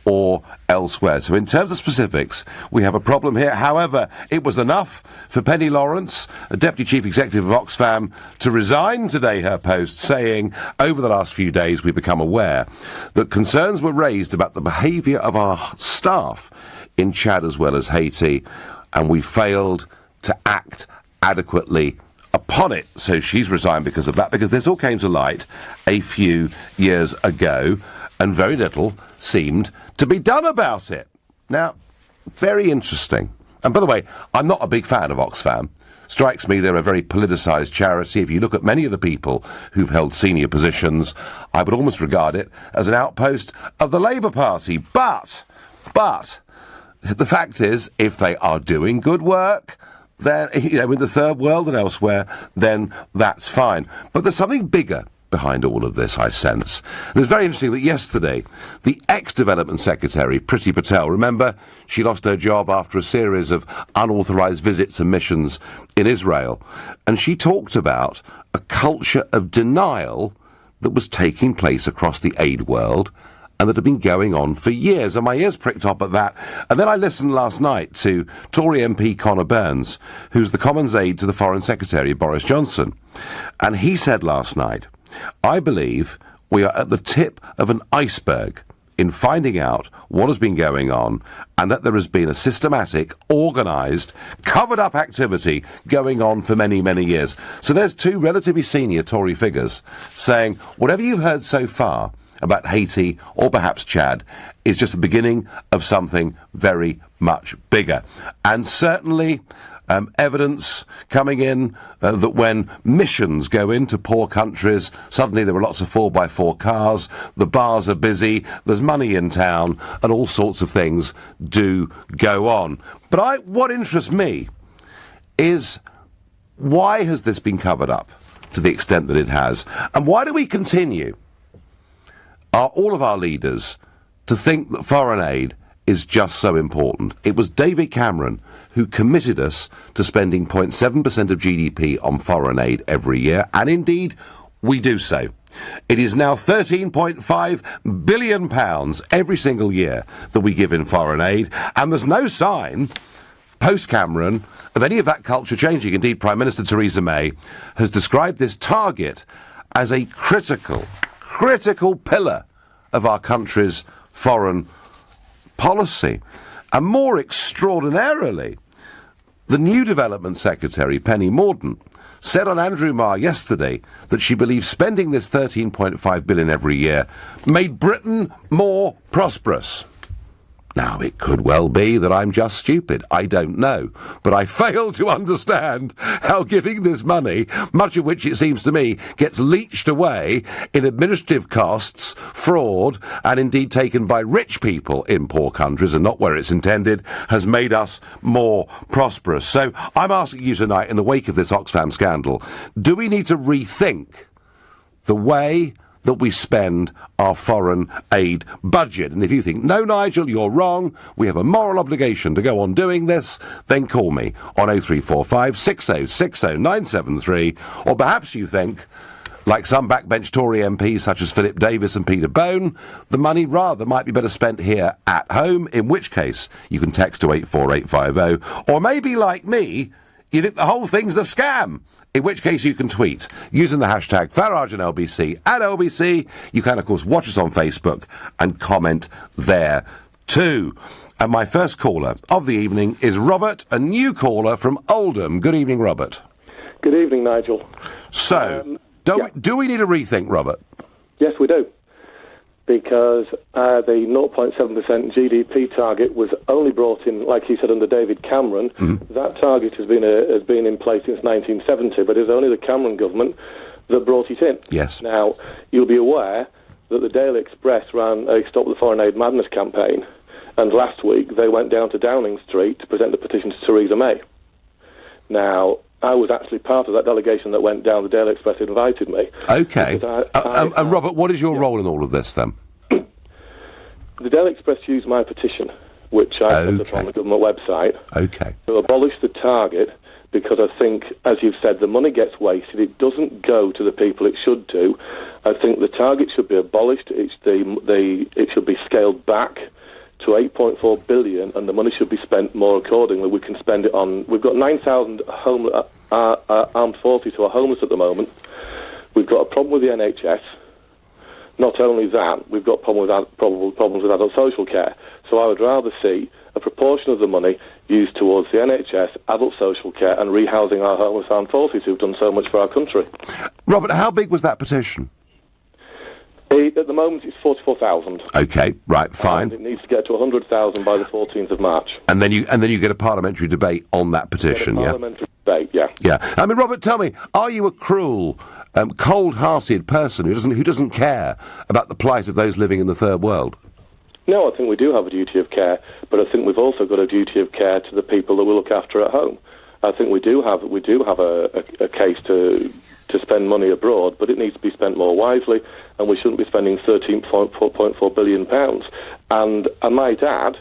or elsewhere. So in terms of specifics, we have a problem here. However, it was enough for Penny Lawrence, a Deputy Chief Executive of Oxfam, to resign today her post, saying, over the last few days we've become aware that concerns were raised about the behaviour of our staff in Chad as well as Haiti, and we failed to act adequately upon it. So she's resigned because of that, because this all came to light a few years ago, and very little seemed to be done about it. Now, very interesting. And by the way, I'm not a big fan of Oxfam. Strikes me they're a very politicised charity. If you look at many of the people who've held senior positions, I would almost regard it as an outpost of the Labour Party. But, the fact is, if they are doing good work, then, in the third world and elsewhere, then that's fine. But there's something bigger behind all of this, I sense. And it's very interesting that yesterday, the ex-Development Secretary, Priti Patel, remember, she lost her job after a series of unauthorised visits and missions in Israel, and she talked about a culture of denial that was taking place across the aid world and that had been going on for years, and my ears pricked up at that. And then I listened last night to Tory MP Conor Burns, who's the Commons aide to the Foreign Secretary, Boris Johnson, and he said last night, I believe we are at the tip of an iceberg in finding out what has been going on, and that there has been a systematic, organised, covered-up activity going on for many, many years. So there's two relatively senior Tory figures saying, whatever you've heard so far about Haiti or perhaps Chad is just the beginning of something very much bigger. And certainly evidence coming in that when missions go into poor countries, suddenly there are lots of 4x4 cars, the bars are busy, there's money in town, and all sorts of things do go on. But what interests me is, why has this been covered up to the extent that it has? And why do we continue, all of our leaders, to think that foreign aid is just so important? It was David Cameron who committed us to spending 0.7% of GDP on foreign aid every year, and indeed we do so. It is now £13.5 billion every single year that we give in foreign aid, and there's no sign, post-Cameron, of any of that culture changing. Indeed, Prime Minister Theresa May has described this target as a critical pillar of our country's foreign policy. And more extraordinarily, the new Development Secretary, Penny Mordaunt, said on Andrew Marr yesterday that she believes spending this £13.5 billion every year made Britain more prosperous. Now, it could well be that I'm just stupid. I don't know. But I fail to understand how giving this money, much of which it seems to me gets leached away in administrative costs, fraud, and indeed taken by rich people in poor countries and not where it's intended, has made us more prosperous. So I'm asking you tonight, in the wake of this Oxfam scandal, do we need to rethink the way that we spend our foreign aid budget? And if you think, no, Nigel, you're wrong, we have a moral obligation to go on doing this, then call me on 0345 6060 973, or perhaps you think, like some backbench Tory MPs such as Philip Davis and Peter Bone, the money rather might be better spent here at home, in which case you can text to 84850, or maybe like me, you think the whole thing's a scam, in which case you can tweet using the hashtag Farage and LBC at LBC. You can, of course, watch us on Facebook and comment there too. And my first caller of the evening is Robert, a new caller from Oldham. Good evening, Robert. Good evening, Nigel. So, do we need a rethink, Robert? Yes, we do. Because the 0.7% GDP target was only brought in, like you said, under David Cameron. Mm-hmm. That target has been in place since 1970, but it was only the Cameron government that brought it in. Yes. Now, you'll be aware that the Daily Express ran a Stop the Foreign Aid Madness campaign, and last week they went down to Downing Street to present a petition to Theresa May. Now, I was actually part of that delegation that went down. The Daily Express invited me. Okay. And Robert, what is your role in all of this, then? The Daily Express used my petition, which I put up on the government website, to abolish the target, because I think, as you've said, the money gets wasted. It doesn't go to the people it should do. I think the target should be abolished. It should be scaled back. to 8.4 billion, and the money should be spent more accordingly. We can spend it on... We've got 9,000 armed forces who are homeless at the moment. We've got a problem with the NHS. Not only that, we've got problems with adult social care. So I would rather see a proportion of the money used towards the NHS, adult social care, and rehousing our homeless armed forces who've done so much for our country. Robert, how big was that petition? At the moment, it's 44,000. Okay, right, fine. And it needs to get to 100,000 by the 14th of March. And then you get a parliamentary debate on that petition, yeah? Parliamentary debate, yeah. Yeah. I mean, Robert, tell me, are you a cruel, cold-hearted person who doesn't care about the plight of those living in the third world? No, I think we do have a duty of care, but I think we've also got a duty of care to the people that we look after at home. I think we do have a case to spend money abroad, but it needs to be spent more wisely, and we shouldn't be spending £13.4 billion. And I might add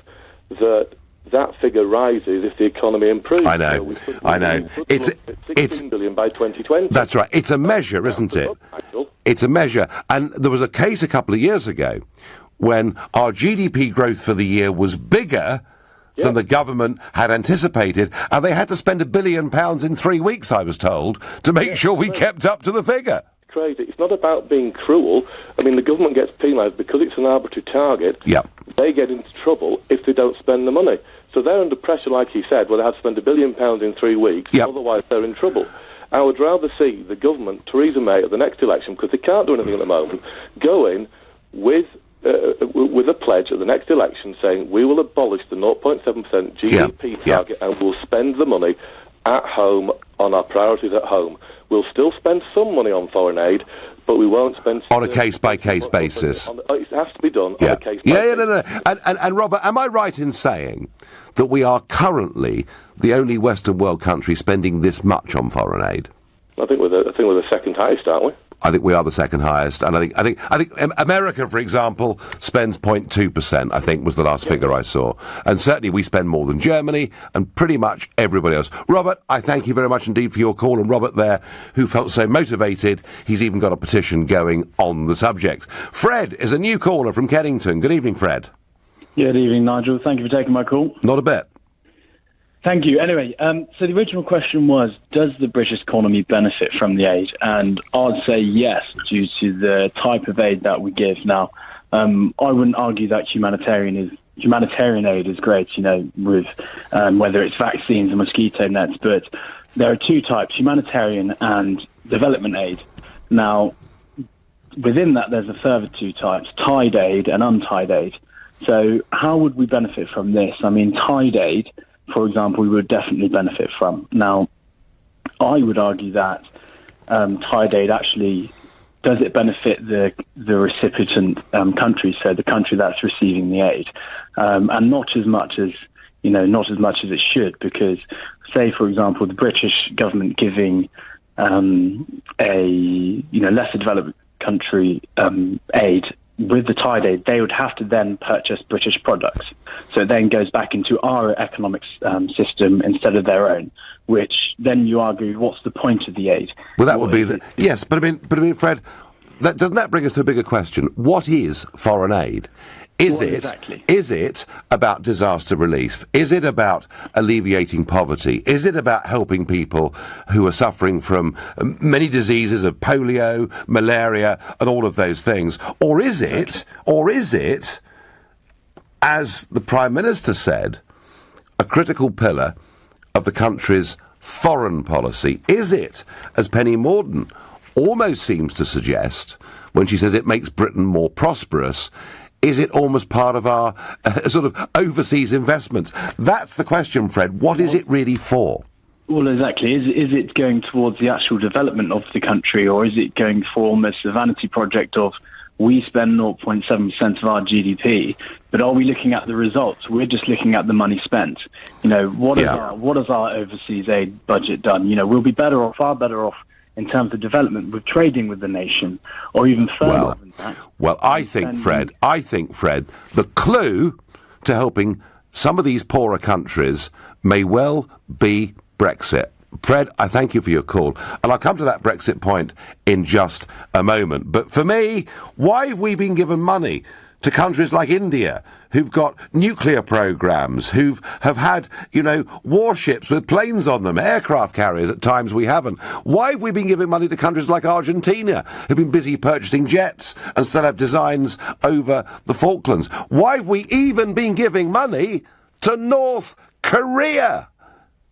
that figure rises if the economy improves. I know. It's 16 billion by 2020. That's right. It's a measure, isn't it? It's a measure. And there was a case a couple of years ago when our GDP growth for the year was bigger than the government had anticipated, and they had to spend £1 billion in 3 weeks, I was told, to make sure we kept up to the figure. Crazy. It's not about being cruel. I mean, the government gets penalised because it's an arbitrary target. Yep. They get into trouble if they don't spend the money. So they're under pressure, like he said, where they have to spend £1 billion in 3 weeks, otherwise they're in trouble. I would rather see the government, Theresa May, at the next election, because they can't do anything at the moment, go in with a pledge at the next election saying we will abolish the 0.7% GDP target and we'll spend the money at home on our priorities at home. We'll still spend some money on foreign aid, but we won't spend... On a case-by-case basis. It has to be done on a case-by-case basis. No. And Robert, am I right in saying that we are currently the only Western world country spending this much on foreign aid? I think we're the second highest, aren't we? I think we are the second highest, and I think America, for example, spends 0.2%. I think was the last figure I saw, and certainly we spend more than Germany and pretty much everybody else. Robert, I thank you very much indeed for your call, and Robert there, who felt so motivated, he's even got a petition going on the subject. Fred is a new caller from Kennington. Good evening, Fred. Good evening, Nigel. Thank you for taking my call. Not a bit. Thank you. Anyway, so the original question was, does the British economy benefit from the aid? And I'd say yes, due to the type of aid that we give. Now, I wouldn't argue that humanitarian aid is great, with whether it's vaccines or mosquito nets, but there are two types, humanitarian and development aid. Now, within that, there's a further two types, tied aid and untied aid. So how would we benefit from this? I mean, tied aid, for example, we would definitely benefit from. Now, I would argue that tied aid actually, does it benefit the recipient country, so the country that's receiving the aid, and not as much as it should, because, say, for example, the British government giving a lesser developed country aid. With the tied aid, they would have to then purchase British products. So it then goes back into our economic system instead of their own, which then you argue, what's the point of the aid? Well, that would be yes, but I mean, Fred, doesn't that bring us to a bigger question? What is foreign aid? Is it about disaster relief? Is it about alleviating poverty? Is it about helping people who are suffering from many diseases of polio, malaria, and all of those things? Or is it, as the Prime Minister said, a critical pillar of the country's foreign policy? Is it, as Penny Mordaunt almost seems to suggest, when she says it makes Britain more prosperous, is it almost part of our sort of overseas investments? That's the question, Fred. What is it really for? Well, exactly. Is it going towards the actual development of the country, or is it going for almost a vanity project of we spend 0.7% of our GDP, but are we looking at the results? We're just looking at the money spent. What has our overseas aid budget done? We'll be far better off in terms of development with trading with the nation, or even further than that. Well, I think, Fred, the clue to helping some of these poorer countries may well be Brexit. Fred, I thank you for your call, and I'll come to that Brexit point in just a moment. But for me, why have we been given money to countries like India, who've got nuclear programs, who have had, warships with planes on them, aircraft carriers at times we haven't? Why have we been giving money to countries like Argentina, who've been busy purchasing jets and still have designs over the Falklands? Why have we even been giving money to North Korea?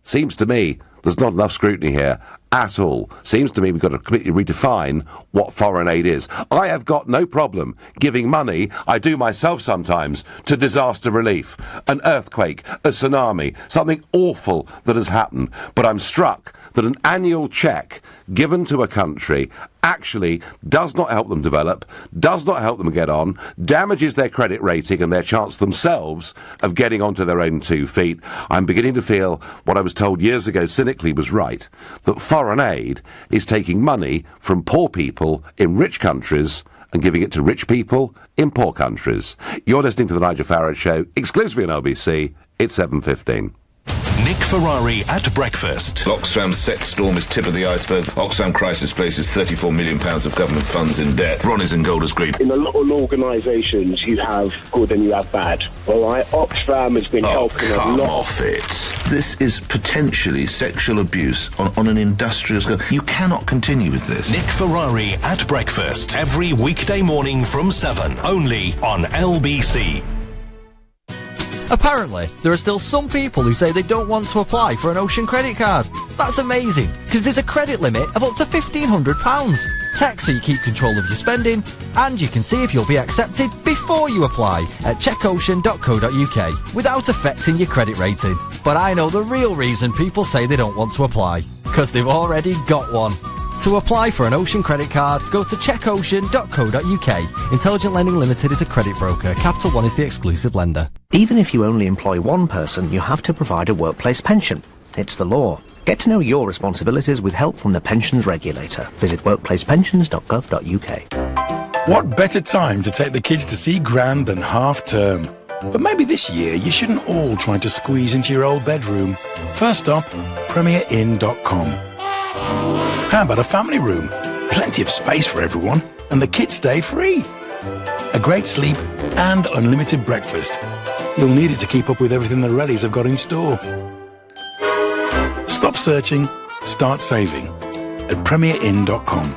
Seems to me there's not enough scrutiny here at all. Seems to me we've got to completely redefine what foreign aid is. I have got no problem giving money, I do myself sometimes, to disaster relief, an earthquake, a tsunami, something awful that has happened. But I'm struck that an annual cheque given to a country actually does not help them develop, does not help them get on, damages their credit rating and their chance themselves of getting onto their own 2 feet. I'm beginning to feel what I was told years ago cynically was right, that foreign aid is taking money from poor people in rich countries and giving it to rich people in poor countries. You're listening to The Nigel Farage Show, exclusively on LBC. It's 7:15. Nick Ferrari at breakfast. Oxfam's sex storm is tip of the iceberg. Oxfam crisis places £34 million of government funds in debt. Ron is in Golders Green. In a lot of organisations, you have good and you have bad. All right, Oxfam has been helping a lot. Come off it. This is potentially sexual abuse on an industrial scale. You cannot continue with this. Nick Ferrari at breakfast. Every weekday morning from 7. Only on LBC. Apparently, there are still some people who say they don't want to apply for an Ocean credit card. That's amazing, because there's a credit limit of up to £1,500. Text so you keep control of your spending, and you can see if you'll be accepted before you apply at checkocean.co.uk without affecting your credit rating. But I know the real reason people say they don't want to apply, because they've already got one. To apply for an Ocean credit card, go to checkocean.co.uk. Intelligent Lending Limited is a credit broker. Capital One is the exclusive lender. Even if you only employ one person, you have to provide a workplace pension. It's the law. Get to know your responsibilities with help from the pensions regulator. Visit workplacepensions.gov.uk. What better time to take the kids to see Gran than half term? But maybe this year you shouldn't all try to squeeze into your old bedroom. First stop, premierin.com. How about a family room? Plenty of space for everyone, and the kids stay free. A great sleep and unlimited breakfast. You'll need it to keep up with everything the Rellies have got in store. Stop searching, start saving at premierin.com.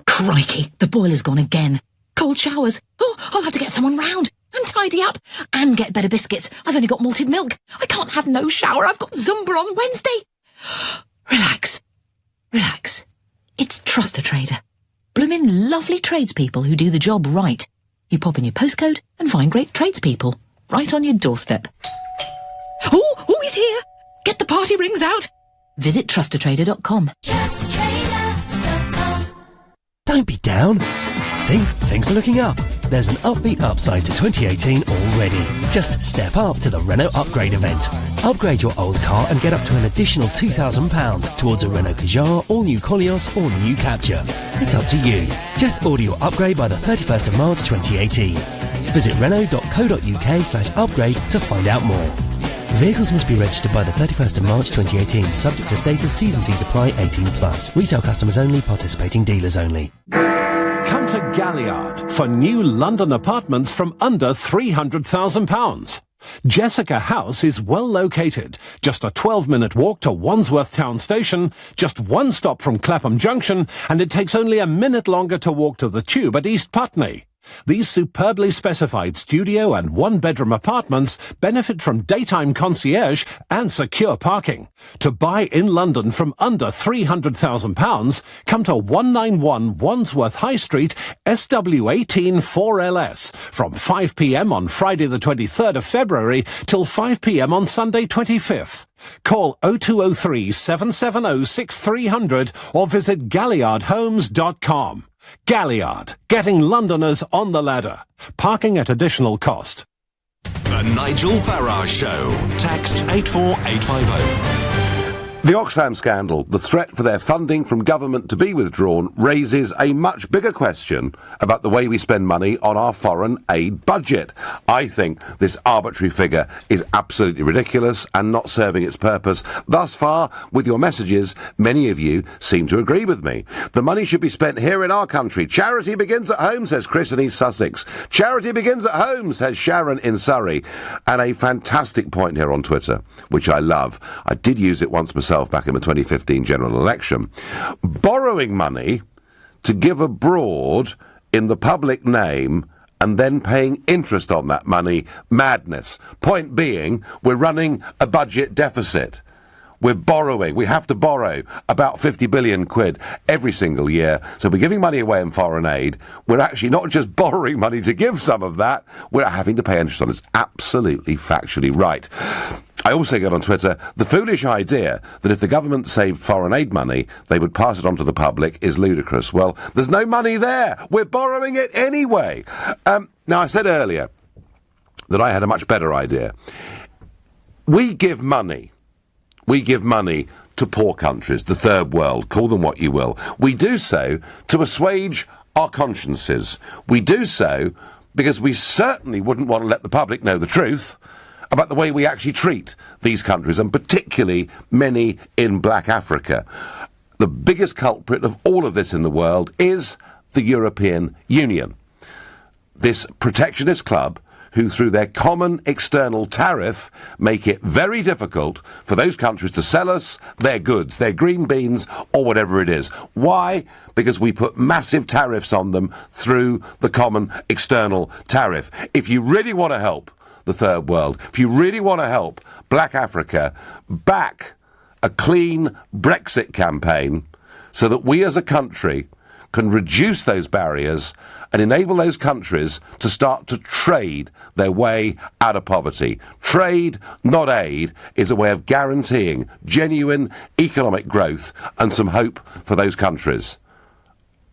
Crikey, the boiler's gone again. Cold showers. Oh, I'll have to get someone round and tidy up and get better biscuits. I've only got malted milk. I can't have no shower. I've got Zumba on Wednesday. Relax. Relax. It's Trust a Trader. Bloomin' lovely tradespeople who do the job right. You pop in your postcode and find great tradespeople right on your doorstep. Oh, he's here. Get the party rings out. Visit trustatrader.com. Don't be down. See, things are looking up. There's an upbeat upside to 2018 already. Just step up to the Renault Upgrade event. Upgrade your old car and get up to an additional £2,000 towards a Renault Kadjar, all-new Koleos or new Captur. It's up to you. Just order your upgrade by the 31st of March 2018. Visit renault.co.uk/upgrade to find out more. Vehicles must be registered by the 31st of March 2018, subject to status, T's and C's apply, 18+. Retail customers only, participating dealers only. Come to Galliard for new London apartments from under £300,000. Jessica House is well located. Just a 12-minute walk to Wandsworth Town Station, just one stop from Clapham Junction, and it takes only a minute longer to walk to the Tube at East Putney. These superbly specified studio and one-bedroom apartments benefit from daytime concierge and secure parking. To buy in London from under £300,000, come to 191 Wandsworth High Street, SW18 4LS, from 5 p.m. on Friday the 23rd of February till 5 p.m. on Sunday 25th. Call 0203 770 6300 or visit galliardhomes.com. Galliard, getting Londoners on the ladder. Parking at additional cost. The Nigel Farage Show. Text 84850. The Oxfam scandal, the threat for their funding from government to be withdrawn, raises a much bigger question about the way we spend money on our foreign aid budget. I think this arbitrary figure is absolutely ridiculous and not serving its purpose. Thus far, with your messages, many of you seem to agree with me. The money should be spent here in our country. Charity begins at home, says Chris in East Sussex. Charity begins at home, says Sharon in Surrey. And a fantastic point here on Twitter, which I love. I did use it once myself back in the 2015 general election. Borrowing money to give abroad in the public name and then paying interest on that money, madness. Point being, we're running a budget deficit. We're borrowing. We have to borrow about 50 billion quid every single year. So we're giving money away in foreign aid. We're actually not just borrowing money to give some of that, we're having to pay interest on it. It's absolutely factually right. I also get on Twitter, the foolish idea that if the government saved foreign aid money, they would pass it on to the public is ludicrous. Well, there's no money there. We're borrowing it anyway. Now, I said earlier that I had a much better idea. We give money to poor countries, the third world, call them what you will. We do so to assuage our consciences. We do so because we certainly wouldn't want to let the public know the truth about the way we actually treat these countries, and particularly many in Black Africa. The biggest culprit of all of this in the world is the European Union. This protectionist club who, through their common external tariff, make it very difficult for those countries to sell us their goods, their green beans, or whatever it is. Why? Because we put massive tariffs on them through the common external tariff. If you really want to help the third world, if you really want to help Black Africa, back a clean Brexit campaign so that we as a country can reduce those barriers and enable those countries to start to trade their way out of poverty. Trade, not aid, is a way of guaranteeing genuine economic growth and some hope for those countries.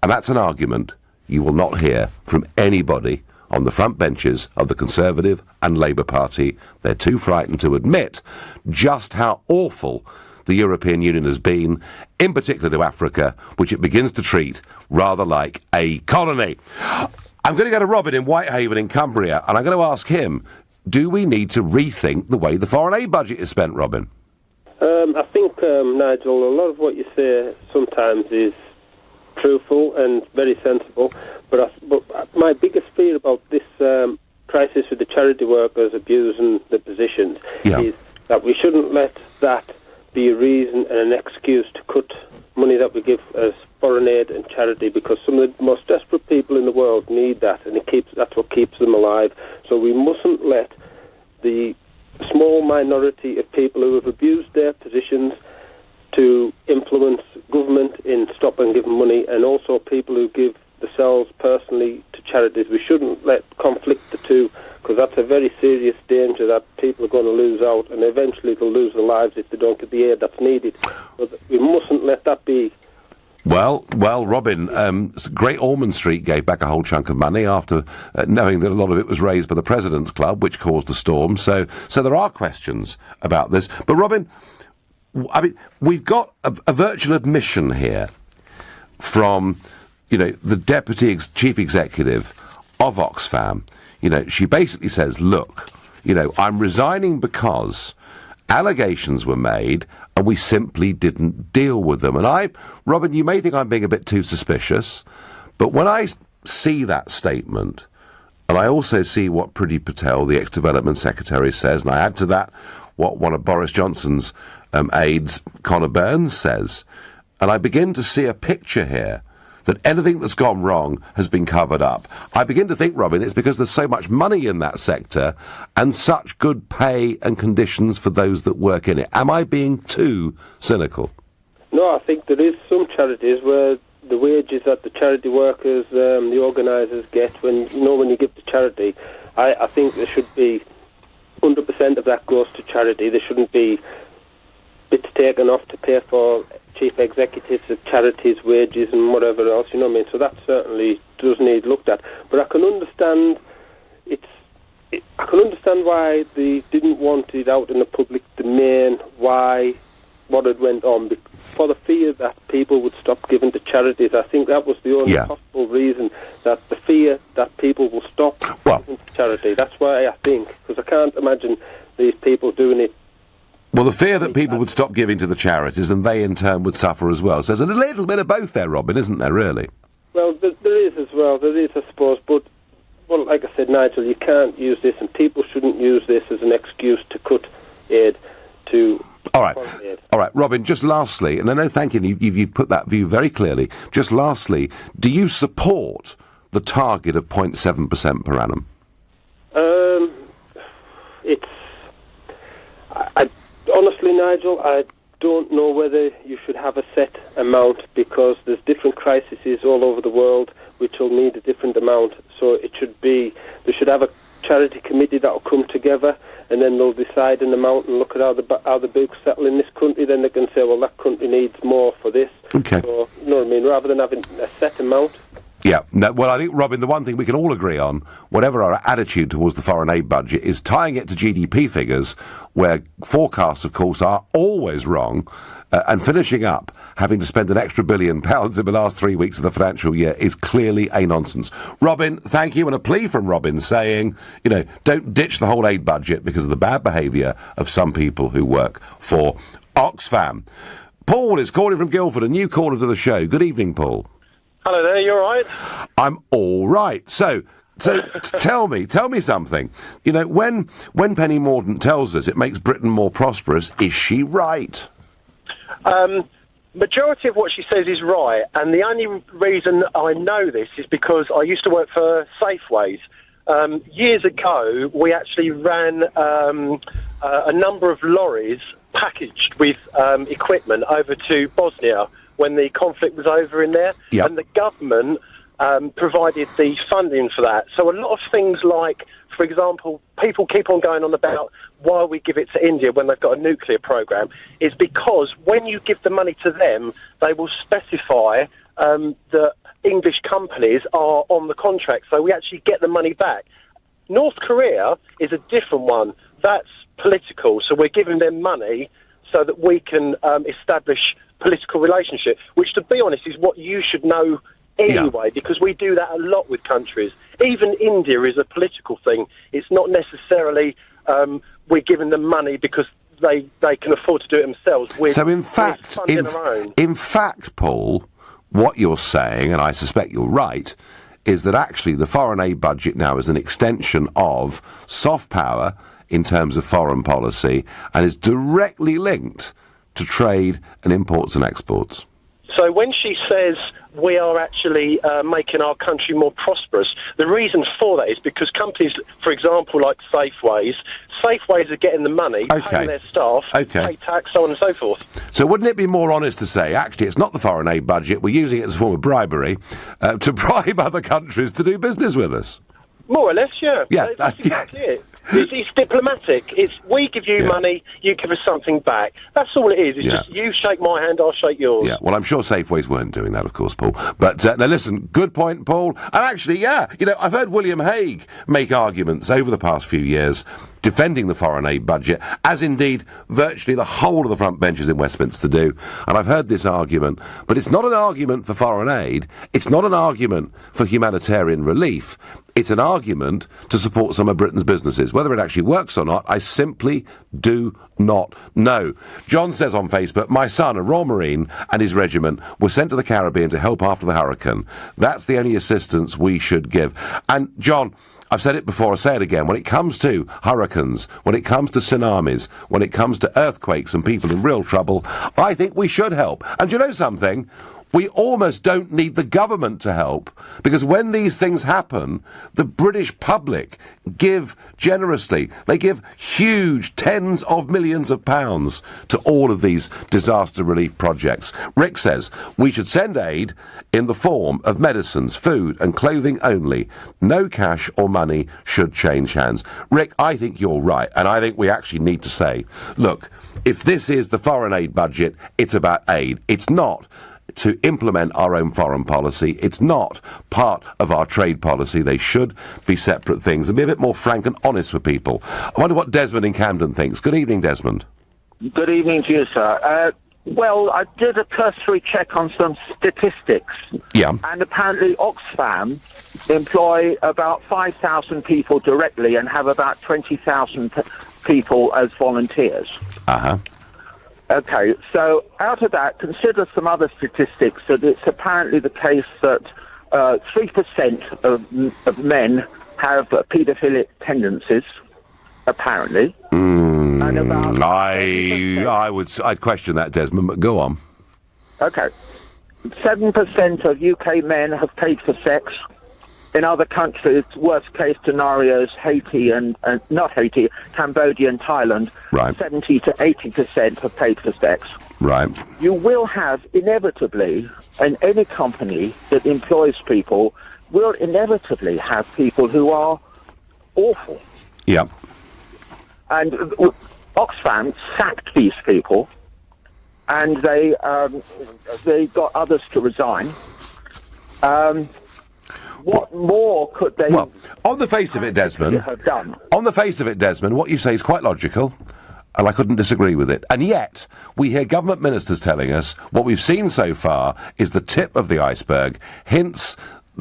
And that's an argument you will not hear from anybody on the front benches of the Conservative and Labour Party. They're too frightened to admit just how awful the European Union has been, in particular to Africa, which it begins to treat rather like a colony. I'm going to go to Robin in Whitehaven in Cumbria, and I'm going to ask him, do we need to rethink the way the foreign aid budget is spent, Robin? I think, Nigel, a lot of what you say sometimes is truthful and very sensible, but my biggest fear about this crisis with the charity workers abusing the positions is that we shouldn't let that be a reason and an excuse to cut money that we give as foreign aid and charity, because some of the most desperate people in the world need that, and that's what keeps them alive. So we mustn't let the small minority of people who have abused their positions to influence government in stopping giving money, and also people who give themselves personally to charities. We shouldn't let conflict the two, because that's a very serious danger that people are going to lose out, and eventually they'll lose their lives if they don't get the aid that's needed. But we mustn't let that be. Well, Robin, Great Ormond Street gave back a whole chunk of money after knowing that a lot of it was raised by the President's Club, which caused a storm. So there are questions about this. But Robin, I mean, we've got a virtual admission here from, the Deputy Chief Executive of Oxfam. She basically says, look, I'm resigning because allegations were made and we simply didn't deal with them. And Robin, you may think I'm being a bit too suspicious, but when I see that statement, and I also see what Priti Patel, the ex-Development Secretary, says, and I add to that what one of Boris Johnson's aides, Conor Burns, says, and I begin to see a picture here that anything that's gone wrong has been covered up. I begin to think, Robin, it's because there's so much money in that sector and such good pay and conditions for those that work in it. Am I being too cynical? No, I think there is some charities where the wages that the charity workers, the organisers get when you give to charity, I think there should be 100% of that goes to charity. There shouldn't be bits taken off to pay for chief executives of charities' wages and whatever else, So that certainly does need looked at. But I can understand I can understand why they didn't want it out in the public domain, why what had went on for the fear that people would stop giving to charities. I think that was the only possible reason, that the fear that people will stop giving to charity. That's why I think, because I can't imagine these people doing it. Well, the fear that people would stop giving to the charities and they in turn would suffer as well. So there's a little bit of both there, Robin, isn't there, really? Well, there is as well. There is, I suppose. But, well, like I said, Nigel, you can't use this, and people shouldn't use this as an excuse to cut aid to... All right, Robin, just lastly, and I know, thank you, you've put that view very clearly. Just lastly, do you support the target of 0.7% per annum? Honestly, Nigel, I don't know whether you should have a set amount, because there's different crises all over the world which will need a different amount. So it should be, they should have a charity committee that will come together, and then they'll decide an amount and look at how the books settle in this country. Then they can say, well, that country needs more for this. Okay. So, you know what I mean? Rather than having a set amount. Yeah, no, well, I think, Robin, the one thing we can all agree on, whatever our attitude towards the foreign aid budget, is tying it to GDP figures, where forecasts, of course, are always wrong, and finishing up having to spend an extra £1 billion in the last 3 weeks of the financial year is clearly a nonsense. Robin, thank you, and a plea from Robin saying, don't ditch the whole aid budget because of the bad behaviour of some people who work for Oxfam. Paul is calling from Guildford, a new caller to the show. Good evening, Paul. Hello there, you all right? I'm all right. So tell me something. When Penny Mordaunt tells us it makes Britain more prosperous, is she right? Majority of what she says is right, and the only reason I know this is because I used to work for Safeways. Years ago, we actually ran a number of lorries packaged with equipment over to Bosnia when the conflict was over in there, and the government provided the funding for that. So a lot of things like, for example, people keep on going on about why we give it to India when they've got a nuclear program, is because when you give the money to them, they will specify that English companies are on the contract, so we actually get the money back. North Korea is a different one. That's political, so we're giving them money so that we can establish political relationship, which, to be honest, is what you should know anyway, because we do that a lot with countries. Even India is a political thing. It's not necessarily we're giving them money because they can afford to do it themselves. So in fact, Paul, what you're saying, and I suspect you're right, is that actually the foreign aid budget now is an extension of soft power in terms of foreign policy and is directly linked to trade and imports and exports. So when she says we are actually making our country more prosperous, the reason for that is because companies, for example, like Safeways are getting the money, paying their staff, pay tax, so on and so forth. So wouldn't it be more honest to say, actually, it's not the foreign aid budget, we're using it as a form of bribery to bribe other countries to do business with us? More or less, yeah. Yeah. That's exactly it. It's diplomatic. It's we give you money, you give us something back. That's all it is. It's just you shake my hand, I'll shake yours. Yeah, well, I'm sure Safeways weren't doing that, of course, Paul. But, now listen, good point, Paul. And actually, I've heard William Hague make arguments over the past few years defending the foreign aid budget, as indeed virtually the whole of the front benches in Westminster do. And I've heard this argument, but it's not an argument for foreign aid, it's not an argument for humanitarian relief, it's an argument to support some of Britain's businesses. Whether it actually works or not, I simply do not know. John says on Facebook, my son, a Royal Marine, and his regiment were sent to the Caribbean to help after the hurricane. That's the only assistance we should give. And John, I've said it before, I'll say it again, when it comes to hurricanes, when it comes to tsunamis, when it comes to earthquakes and people in real trouble, I think we should help. And do you know something? We almost don't need the government to help, because when these things happen, the British public give generously. They give huge tens of millions of pounds to all of these disaster relief projects. Rick says we should send aid in the form of medicines, food and clothing only. No cash or money should change hands. Rick, I think you're right, and I think we actually need to say, look, if this is the foreign aid budget, it's about aid. It's not to implement our own foreign policy. It's not part of our trade policy. They should be separate things and be a bit more frank and honest with people. I wonder what Desmond in Camden thinks. Good evening, Desmond. Good evening to you, sir. Well, I did a cursory check on some statistics. Yeah. And apparently Oxfam employ about 5,000 people directly and have about 20,000 people as volunteers. Uh-huh. Okay, so out of that, consider some other statistics that it's apparently the case that 3% of men have paedophilic tendencies, apparently. And about I'd question that, Desmond, but go on. Okay. 7% of UK men have paid for sex. In other countries, worst case scenarios, Haiti and not Haiti, Cambodia and Thailand, right. 70 to 80% have paid for sex. Right. You will have inevitably, and any company that employs people will inevitably have people who are awful. Yeah. And Oxfam sacked these people, and they got others to resign. What more could they? Well, on the face of it, Desmond, have done? On the face of it, Desmond, what you say is quite logical, and I couldn't disagree with it. And yet, we hear government ministers telling us what we've seen so far is the tip of the iceberg. Hints,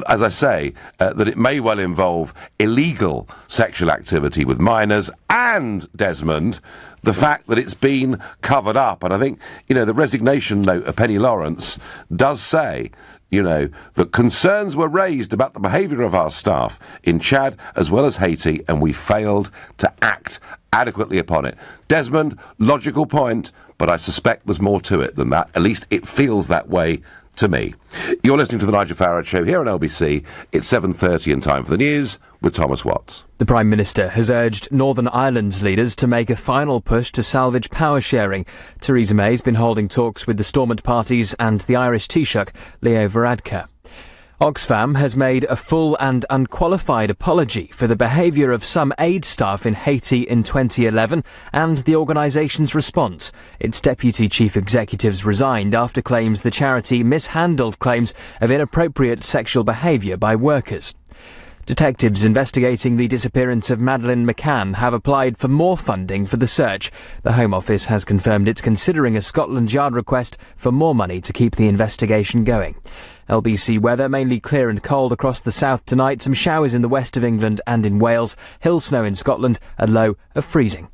as I say, that it may well involve illegal sexual activity with minors, and, Desmond, the fact that it's been covered up. And I think, the resignation note of Penny Lawrence does say, that concerns were raised about the behaviour of our staff in Chad as well as Haiti, and we failed to act adequately upon it. Desmond, logical point, but I suspect there's more to it than that. At least it feels that way to me. You're listening to the Nigel Farage Show here on LBC. It's 7:30 and time for the news with Thomas Watts. The Prime Minister has urged Northern Ireland's leaders to make a final push to salvage power sharing. Theresa May's been holding talks with the Stormont parties and the Irish Taoiseach, Leo Varadkar. Oxfam has made a full and unqualified apology for the behaviour of some aid staff in Haiti in 2011 and the organisation's response. Its deputy chief executives resigned after claims the charity mishandled claims of inappropriate sexual behaviour by workers. Detectives investigating the disappearance of Madeleine McCann have applied for more funding for the search. The Home Office has confirmed it's considering a Scotland Yard request for more money to keep the investigation going. LBC weather, mainly clear and cold across the south tonight. Some showers in the west of England and in Wales. Hill snow in Scotland, a low of freezing.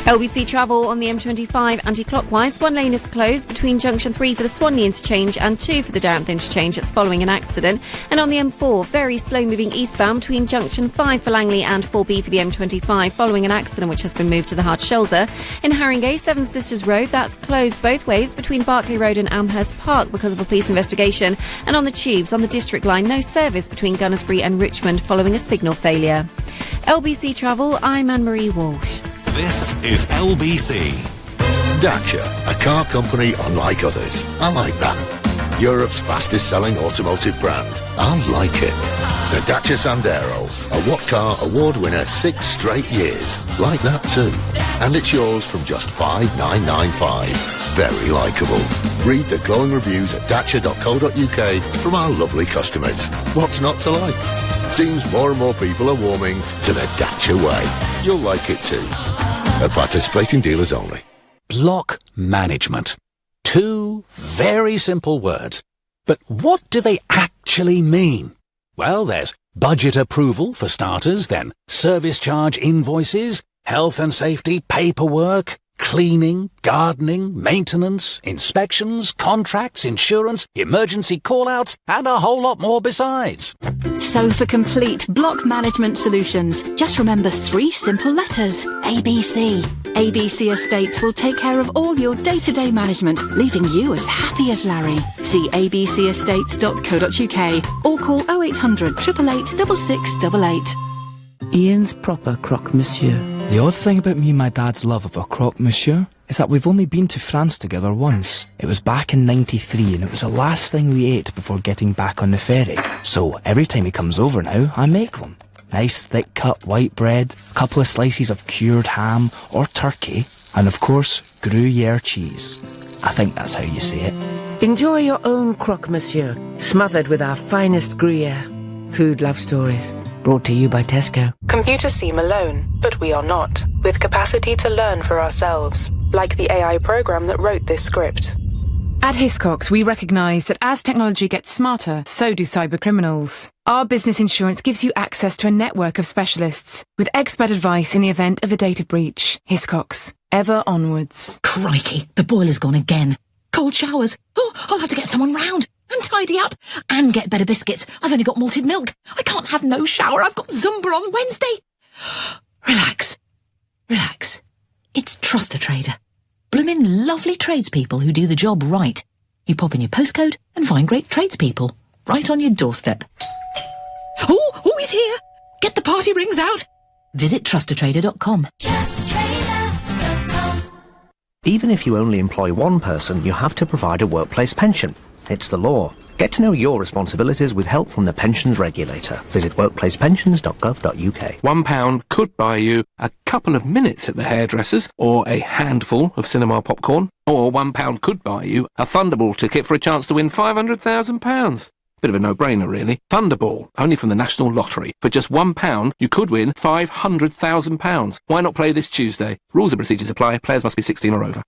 LBC travel on the M25 anti-clockwise. One lane is closed between junction 3 for the Swanley interchange and 2 for the Dartmouth interchange. It's following an accident. And on the M4, very slow moving eastbound between junction 5 for Langley and 4B for the M25 following an accident which has been moved to the hard shoulder. In Haringey, Seven Sisters Road, that's closed both ways between Berkeley Road and Amherst Park because of a police investigation. And on the tubes, on the District Line, no service between Gunnersbury and Richmond following a signal failure. LBC Travel, I'm Anne-Marie Walsh. This is LBC. Dacia, a car company unlike others. I like that. Europe's fastest selling automotive brand. I like it. The Dacia Sandero, a What Car Award winner 6 straight years. Like that too. And it's yours from just $5,995. Very likeable. Read the glowing reviews at dacia.co.uk from our lovely customers. What's not to like? Seems more and more people are warming to the Dacia way. You'll like it too. At participating dealers only. Block management. 2 very simple words. But what do they actually mean? Well, there's budget approval for starters, then service charge invoices, health and safety paperwork, cleaning, gardening, maintenance, inspections, contracts, insurance, emergency call-outs, and a whole lot more besides. So for complete block management solutions, just remember 3 simple letters. ABC. ABC Estates will take care of all your day-to-day management, leaving you as happy as Larry. See abcestates.co.uk or call 0800 888 6688. Ian's proper croque monsieur. The odd thing about me and my dad's love of a croque monsieur is that we've only been to France together once. It was back in '93 and it was the last thing we ate before getting back on the ferry. So every time he comes over now, I make one. Nice thick cut white bread, a couple of slices of cured ham or turkey, and of course, Gruyere cheese. I think that's how you say it. Enjoy your own croque monsieur, smothered with our finest Gruyere. Food love stories, brought to you by Tesco. Computers seem alone, but we are not, with capacity to learn for ourselves, like the AI program that wrote this script. At Hiscox, we recognise that as technology gets smarter, so do cybercriminals. Our business insurance gives you access to a network of specialists, with expert advice in the event of a data breach. Hiscox, ever onwards. Crikey, the boiler's gone again. Cold showers. Oh, I'll have to get someone round. And tidy up. And get better biscuits. I've only got malted milk. I can't have no shower. I've got Zumba on Wednesday. Relax. Relax. It's Trust a Trader. Bloomin' lovely tradespeople who do the job right. You pop in your postcode and find great tradespeople right on your doorstep. Oh, he's here. Get the party rings out. Visit trustatrader.com. Even if you only employ one person, you have to provide a workplace pension. It's the law. Get to know your responsibilities with help from the pensions regulator. Visit workplacepensions.gov.uk. £1 could buy you a couple of minutes at the hairdresser's or a handful of cinema popcorn. Or £1 could buy you a Thunderball ticket for a chance to win £500,000. Bit of a no-brainer, really. Thunderball, only from the National Lottery. For just £1, you could win £500,000. Why not play this Tuesday? Rules and procedures apply. Players must be 16 or over.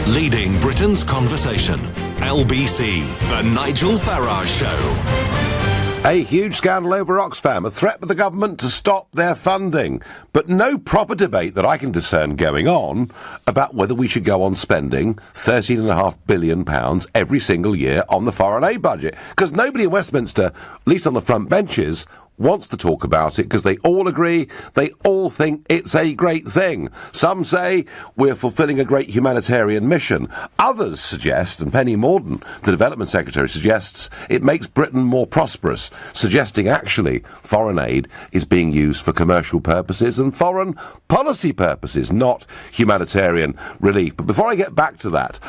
Leading Britain's conversation. LBC, The Nigel Farage Show. A huge scandal over Oxfam, a threat with the government to stop their funding. But no proper debate that I can discern going on about whether we should go on spending £13.5 billion every single year on the foreign aid budget. Because nobody in Westminster, at least on the front benches, wants to talk about it because they all agree, they all think it's a great thing. Some say we're fulfilling a great humanitarian mission. Others suggest, and Penny Mordaunt, the Development Secretary, suggests it makes Britain more prosperous, suggesting actually foreign aid is being used for commercial purposes and foreign policy purposes, not humanitarian relief. But before I get back to that,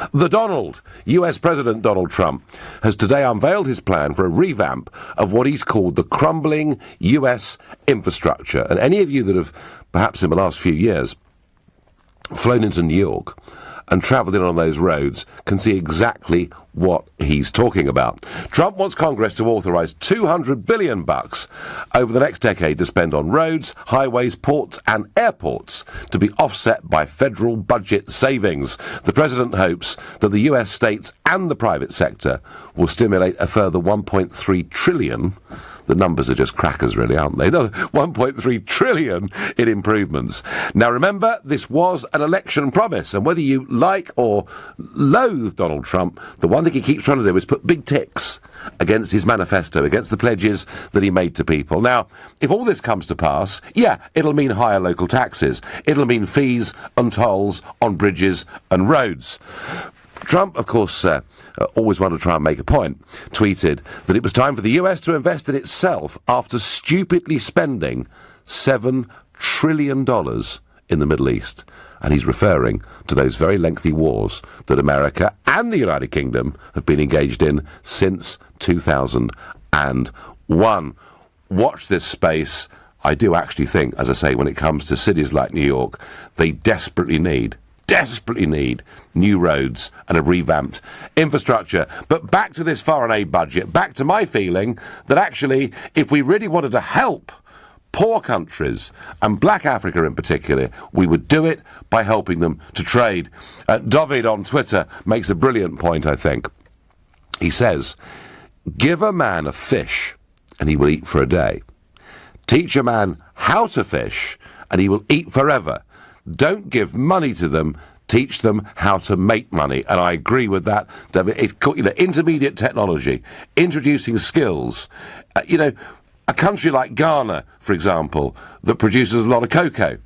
US President Donald Trump has today unveiled his plan for a revamp of what he's called the crumbling US infrastructure. And any of you that have, perhaps in the last few years, flown into New York and travelled in on those roads can see exactly what he's talking about. Trump wants Congress to authorise $200 billion over the next decade to spend on roads, highways, ports and airports to be offset by federal budget savings. The president hopes that the US states and the private sector will stimulate a further $1.3 trillion. The numbers are just crackers, really, aren't they? No, $1.3 trillion in improvements. Now, remember, this was an election promise, and whether you like or loathe Donald Trump, the one thing he keeps trying to do is put big ticks against his manifesto, against the pledges that he made to people. Now, if all this comes to pass, yeah, it'll mean higher local taxes. It'll mean fees and tolls on bridges and roads. Trump, of course, always wanted to try and make a point, tweeted that it was time for the US to invest in itself after stupidly spending $7 trillion in the Middle East. And he's referring to those very lengthy wars that America and the United Kingdom have been engaged in since 2001. Watch this space. I do actually think, as I say, when it comes to cities like New York, they desperately need new roads and a revamped infrastructure. But back to this foreign aid budget, back to my feeling that actually, if we really wanted to help poor countries, and Black Africa in particular, we would do it by helping them to trade. David on Twitter makes a brilliant point, I think. He says, give a man a fish and he will eat for a day. Teach a man how to fish and he will eat forever. Don't give money to them, teach them how to make money. And I agree with that, David. It's called, intermediate technology, introducing skills. A country like Ghana, for example, that produces a lot of cocoa,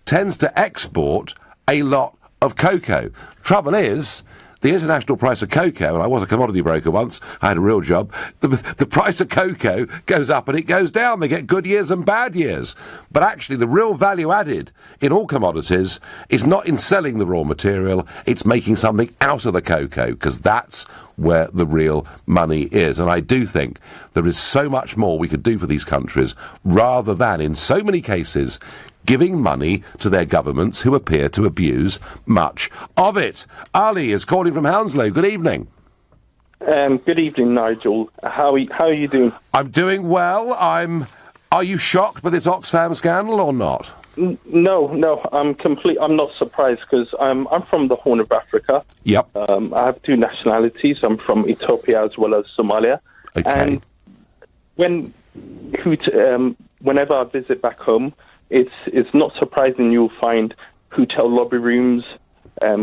tends to export a lot of cocoa. Trouble is, the international price of cocoa, and I was a commodity broker once, I had a real job, the price of cocoa goes up and it goes down. They get good years and bad years. But actually the real value added in all commodities is not in selling the raw material, it's making something out of the cocoa, because that's where the real money is. And I do think there is so much more we could do for these countries, rather than, in so many cases, giving money to their governments who appear to abuse much of it. Ali is calling from Hounslow. Good evening. Good evening, Nigel. How are you doing? I'm doing well. I'm Are you shocked by this Oxfam scandal or not? No, I'm not surprised because I'm from the Horn of Africa. Yep. I have two nationalities. I'm from Ethiopia as well as Somalia. Okay. And whenever I visit back home, it's not surprising you'll find hotel lobby rooms,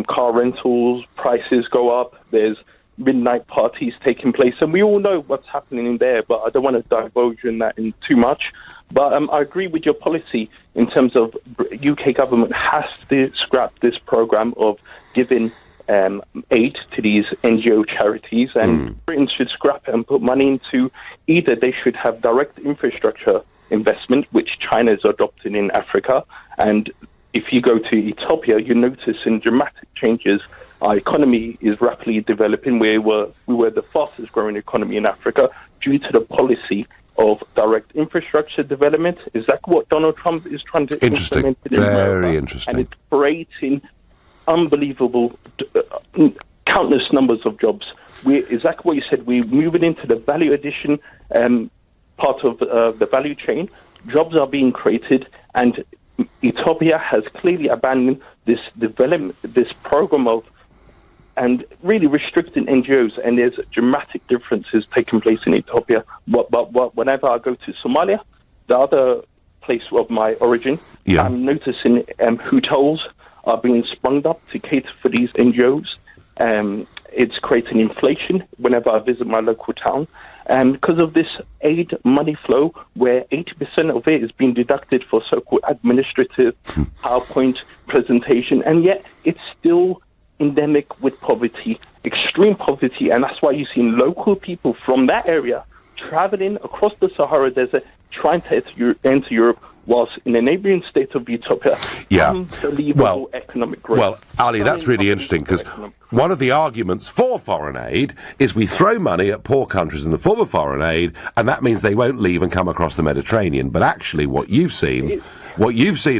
car rentals, prices go up. There's midnight parties taking place, and we all know what's happening in there, but I don't want to divulge in that in too much. But I agree with your policy in terms of UK government has to scrap this program of giving aid to these NGO charities, and Britain should scrap it and put money into either they should have direct infrastructure investment, which China is adopting in Africa. And if you go to Ethiopia, you notice in dramatic changes. Our economy is rapidly developing. We were the fastest growing economy in Africa due to the policy of direct infrastructure development. Is that what Donald Trump is trying to implement in America? Very interesting. And it's creating unbelievable, countless numbers of jobs. Exactly what you said. We're moving into the value addition part of the value chain. Jobs are being created, and Ethiopia has clearly abandoned this development, this program of, and really restricting NGOs, and there's dramatic differences taking place in Ethiopia. But whenever I go to Somalia, the other place of my origin, I'm noticing hotels are being sprung up to cater for these NGOs. It's creating inflation whenever I visit my local town. Because of this aid money flow, where 80% of it is being deducted for so-called administrative PowerPoint presentation, and yet it's still endemic with poverty, extreme poverty, and that's why you're seeing local people from that area traveling across the Sahara Desert trying to enter Europe, whilst in the neighbouring state of Ethiopia, unbelievable economic growth. Well, Ali, that's really interesting, because one of the arguments for foreign aid is we throw money at poor countries in the form of foreign aid, and that means they won't leave and come across the Mediterranean. But actually, what you've seen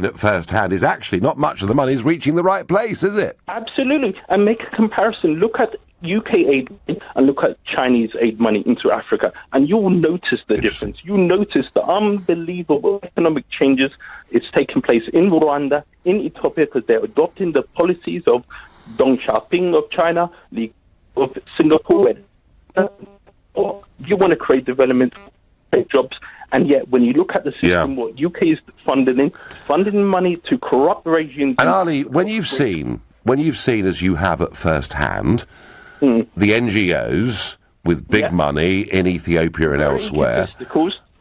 at first hand is actually not much of the money is reaching the right place, is it? Absolutely. And make a comparison. Look at UK aid and look at Chinese aid money into Africa, and you'll notice the difference. You'll notice the unbelievable economic changes it's taking place in Rwanda, in Ethiopia, because they're adopting the policies of Deng Xiaoping of China, of Singapore. You want to create development, create jobs, and yet when you look at the system, what UK is funding money to corrupt regimes. And Ali, when you've seen, as you have at first hand, the NGOs with big money in Ethiopia and elsewhere,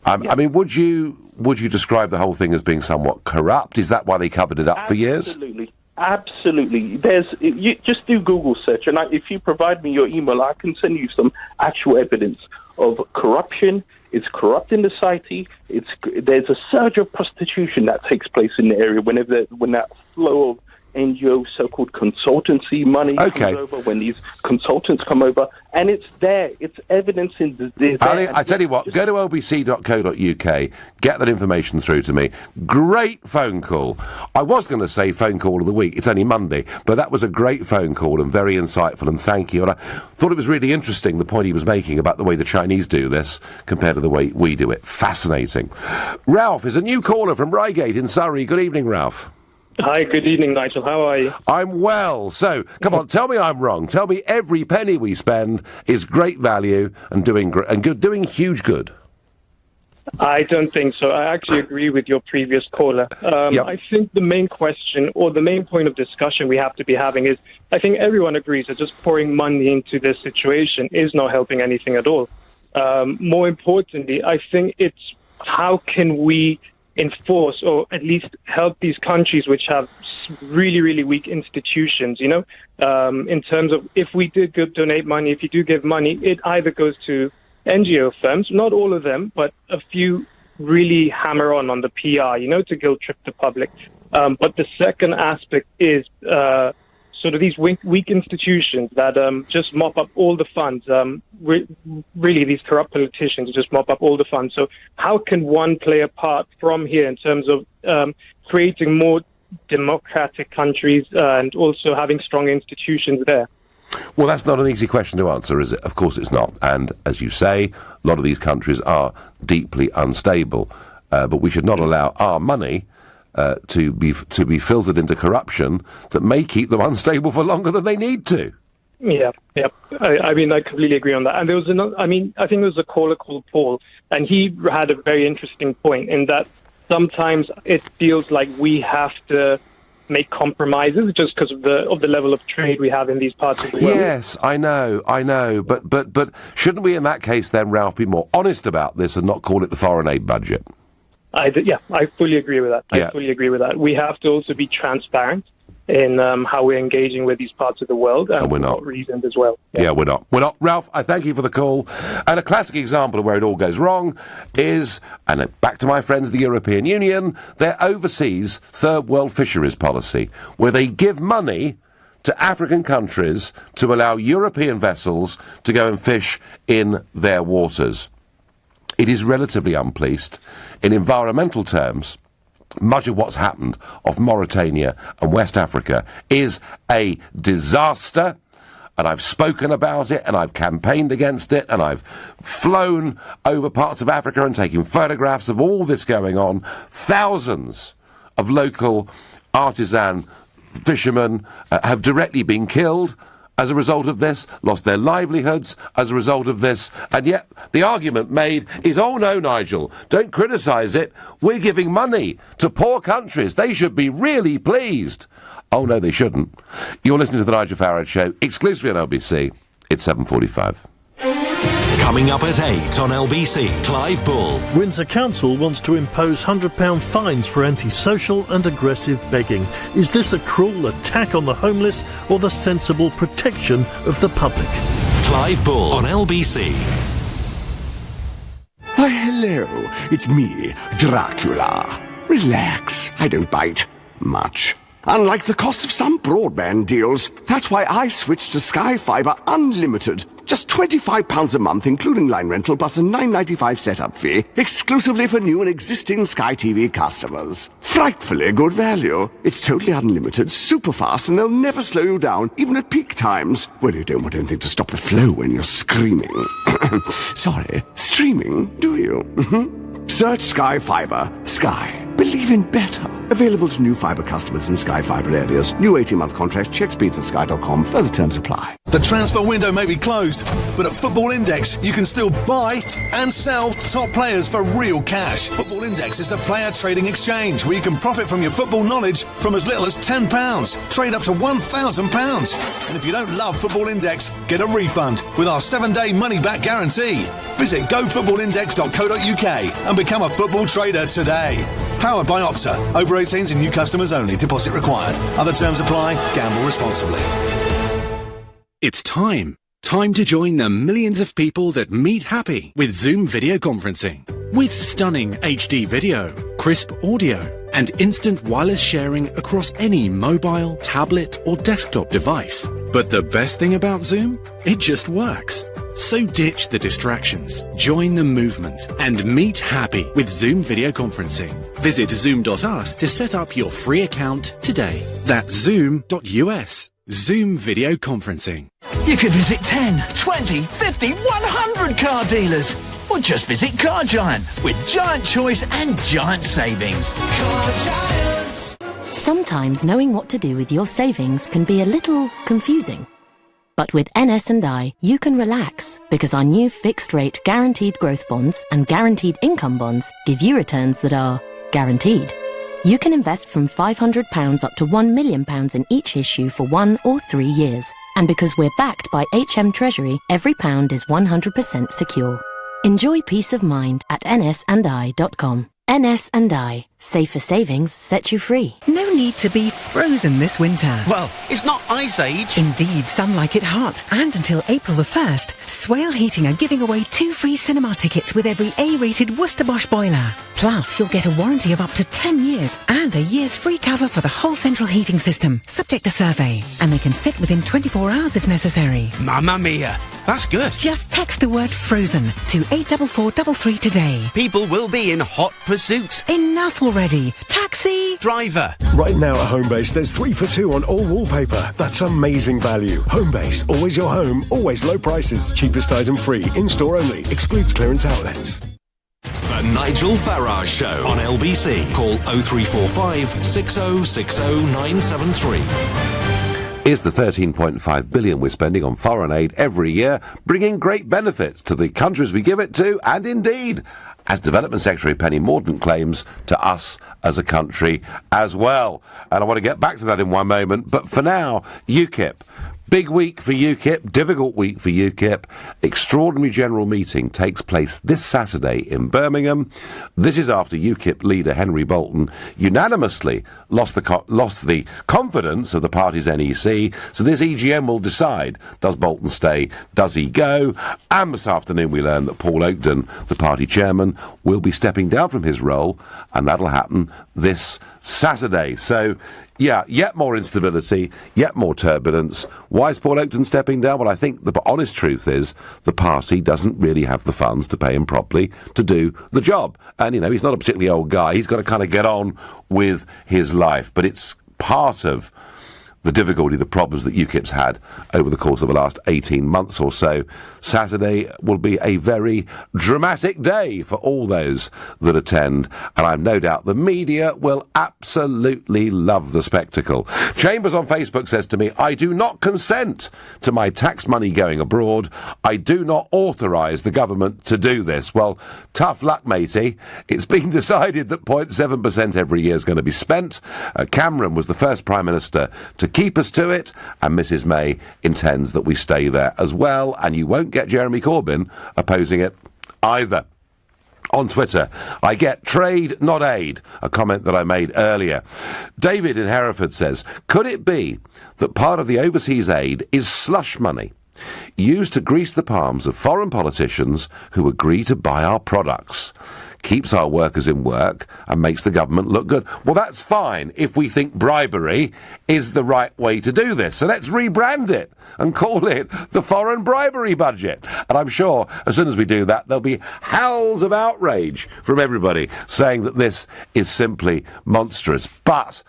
I mean, would you describe the whole thing as being somewhat corrupt? Is that why they covered it up for years? Absolutely. You just do Google search, and if you provide me your email, I can send you some actual evidence of corruption. It's corrupting the society. There's a surge of prostitution that takes place in the area when that flow of NGO so-called consultancy money comes over, when these consultants come over, and it's there. It's evidence in the Ali, I tell you what, go to lbc.co.uk, get that information through to me. Great phone call. I was going to say phone call of the week. It's only Monday, but that was a great phone call and very insightful, and thank you. And I thought it was really interesting, the point he was making about the way the Chinese do this compared to the way we do it. Fascinating. Ralph is a new caller from Reigate in Surrey. Good evening, Ralph. Hi, good evening, Nigel. How are you? I'm well. So, come on, tell me I'm wrong. Tell me every penny we spend is great value and doing huge good. I don't think so. I actually agree with your previous caller. I think the main question or the main point of discussion we have to be having is, I think everyone agrees that just pouring money into this situation is not helping anything at all. More importantly, I think it's how can we enforce or at least help these countries which have really, really weak institutions, in terms of if we did donate money, if you do give money, it either goes to NGO firms, not all of them, but a few really hammer on the PR, to guilt trip the public. But the second aspect is sort of these weak institutions that just mop up all the funds. Really, these corrupt politicians just mop up all the funds. So how can one play a part from here in terms of creating more democratic countries and also having strong institutions there? Well, that's not an easy question to answer, is it? Of course it's not. And as you say, a lot of these countries are deeply unstable. but we should not allow our money to be filtered into corruption that may keep them unstable for longer than they need to. Yeah. I mean, I completely agree on that. And there was another, I think it was a caller called Paul, and he had a very interesting point in that sometimes it feels like we have to make compromises just because of the level of trade we have in these parts of the world. Yes, I know. But shouldn't we in that case then, Ralph, be more honest about this and not call it the foreign aid budget? I fully agree with that. I fully agree with that. We have to also be transparent in how we're engaging with these parts of the world, and we're for not. what reasons as well. Yeah, we're not. Ralph, I thank you for the call. And a classic example of where it all goes wrong is, and back to my friends of the European Union, their overseas third world fisheries policy, where they give money to African countries to allow European vessels to go and fish in their waters. It is relatively unpoliced. In environmental terms, much of what's happened off Mauritania and West Africa is a disaster, and I've spoken about it, and I've campaigned against it, and I've flown over parts of Africa and taken photographs of all this going on. Thousands of local artisan fishermen have directly been killed as a result of this, lost their livelihoods as a result of this, and yet the argument made is, oh no, Nigel, don't criticise it, we're giving money to poor countries, they should be really pleased. Oh no, they shouldn't. You're listening to the Nigel Farage Show, exclusively on LBC. It's 7:45. Coming up at 8 on LBC, Clive Bull. Windsor Council wants to impose £100 fines for antisocial and aggressive begging. Is this a cruel attack on the homeless or the sensible protection of the public? Clive Bull on LBC. Why, hello. It's me, Dracula. Relax. I don't bite much. Unlike the cost of some broadband deals. That's why I switched to Sky Fibre Unlimited. Just £25 a month, including line rental, plus a $9.95 setup fee, exclusively for new and existing Sky TV customers. Frightfully good value. It's totally unlimited, super fast, and they'll never slow you down, even at peak times. Well, you don't want anything to stop the flow when you're screaming. Sorry, streaming, do you? Search Sky Fibre. Sky. Believe in better. Available to new fibre customers in Sky Fibre areas. New 18-month contract. Check speeds at sky.com. Further terms apply. The transfer window may be closed, but at Football Index, you can still buy and sell top players for real cash. Football Index is the player trading exchange where you can profit from your football knowledge from as little as £10. Trade up to £1,000. And if you don't love Football Index, get a refund with our 7-day money-back guarantee. Visit gofootballindex.co.uk and become a football trader today. Powered by Opta. Over 18s and new customers only. Deposit required. Other terms apply. Gamble responsibly. It's time. Time to join the millions of people that meet happy with Zoom video conferencing. With stunning HD video, crisp audio, and instant wireless sharing across any mobile, tablet, or desktop device. But the best thing about Zoom? It just works. So ditch the distractions, join the movement, and meet happy with Zoom video conferencing. Visit zoom.us to set up your free account today. That's zoom.us. Zoom video conferencing. You could visit 10, 20, 50, 100 car dealers. Or just visit Car Giant with giant choice and giant savings. Car Giant. Sometimes knowing what to do with your savings can be a little confusing. But with NS&I, you can relax because our new fixed-rate guaranteed growth bonds and guaranteed income bonds give you returns that are guaranteed. You can invest from £500 up to £1 million in each issue for 1 or 3 years. And because we're backed by HM Treasury, every pound is 100% secure. Enjoy peace of mind at nsandi.com. NS&I. Safer savings set you free. No need to be frozen this winter. Well, it's not Ice Age. Indeed, some like it hot. And until April the 1st, Swale Heating are giving away 2 free cinema tickets with every A-rated Worcester Bosch boiler. Plus, you'll get a warranty of up to 10 years and a year's free cover for the whole central heating system, subject to survey. And they can fit within 24 hours if necessary. Mamma mia. That's good. Just text the word frozen to 84433 today. People will be in hot pursuit. Enough already. Taxi! Driver. Right now at Homebase, there's 3 for 2 on all wallpaper. That's amazing value. Homebase, always your home, always low prices. Cheapest item free, in-store only. Excludes clearance outlets. The The Nigel Farage Show on LBC. Call 0345 6060 973. Is the $13.5 billion we're spending on foreign aid every year bringing great benefits to the countries we give it to, and indeed, as Development Secretary Penny Mordaunt claims, to us as a country as well. And I want to get back to that in one moment, but for now, UKIP. Big week for UKIP, difficult week for UKIP. Extraordinary General Meeting takes place this Saturday in Birmingham. This is after UKIP leader Henry Bolton unanimously lost the confidence of the party's NEC. So this EGM will decide, does Bolton stay, does he go? And this afternoon we learn that Paul Oakden, the party chairman, will be stepping down from his role, and that'll happen this Saturday. So, yeah, yet more instability, yet more turbulence. Why is Paul Oakden stepping down? Well, I think the honest truth is the party doesn't really have the funds to pay him properly to do the job. And, you know, he's not a particularly old guy. He's got to kind of get on with his life. But it's part of the difficulty, the problems that UKIP's had over the course of the last 18 months or so. Saturday will be a very dramatic day for all those that attend, and I've no doubt the media will absolutely love the spectacle. Chambers on Facebook says to me, I do not consent to my tax money going abroad. I do not authorise the government to do this. Well, tough luck, matey. It's been decided that 0.7% every year is going to be spent. Cameron was the first Prime Minister to keep us to it, and Mrs May intends that we stay there as well, and you won't get Jeremy Corbyn opposing it either. On Twitter, I get trade, not aid, a comment that I made earlier. David in Hereford says, could it be that part of the overseas aid is slush money used to grease the palms of foreign politicians who agree to buy our products? Keeps our workers in work and makes the government look good. Well, that's fine if we think bribery is the right way to do this. So let's rebrand it and call it the foreign bribery budget. And I'm sure as soon as we do that, there'll be howls of outrage from everybody saying that this is simply monstrous. But